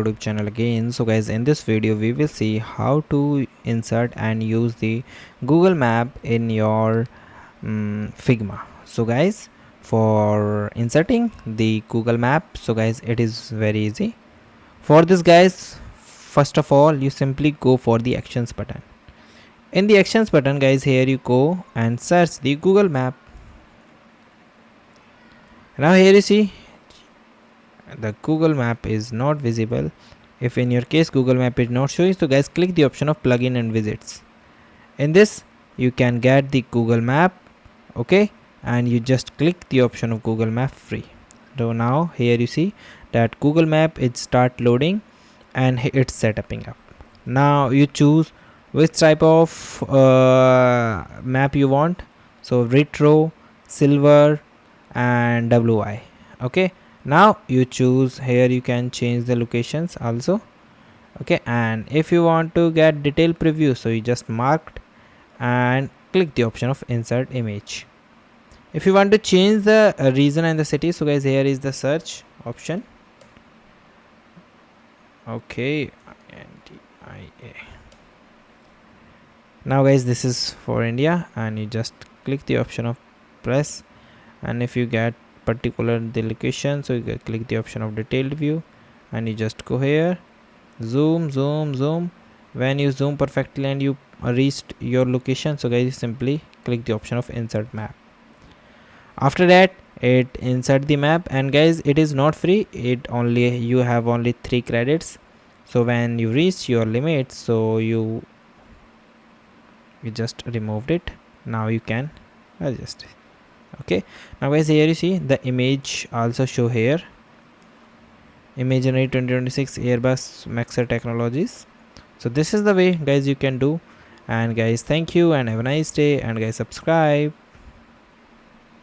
YouTube channel again. So guys, in this video we will see how to insert and use the Google Map in your Figma. So guys, for inserting the Google Map, so guys, it is very easy. For this guys, first of all you simply go for the actions button. In the actions button guys, here you go and search the Google Map. Now here you see the Google Map is not visible. If in your case Google Map is not showing, so guys, click the option of plugin and visits. In this you can get the Google Map, okay, and you just click the option of Google Map free. So now here you see that Google Map is start loading and it's setting up. Now you choose which type of map you want. So retro, silver and WI. Okay, now you choose here, you can change the locations also. Okay, and if you want to get detailed preview, so you just marked and click the option of insert image. If you want to change the region and the city, so guys, here is the search option. Okay, now guys, this is for India and you just click the option of press, and if you get particular the location, so you click the option of detailed view and you just go here, zoom. When you zoom perfectly and you reached your location, so guys, you simply click the option of insert map. After that, it insert the map, and guys, it is not free, it only you have only 3 credits. So when you reach your limit, so you just removed it. Now you can adjust it. Okay, now guys, here you see the image also show here, imaginary 2026 Airbus Maxer Technologies. So this is the way guys you can do. And guys, thank you and have a nice day, and guys, subscribe.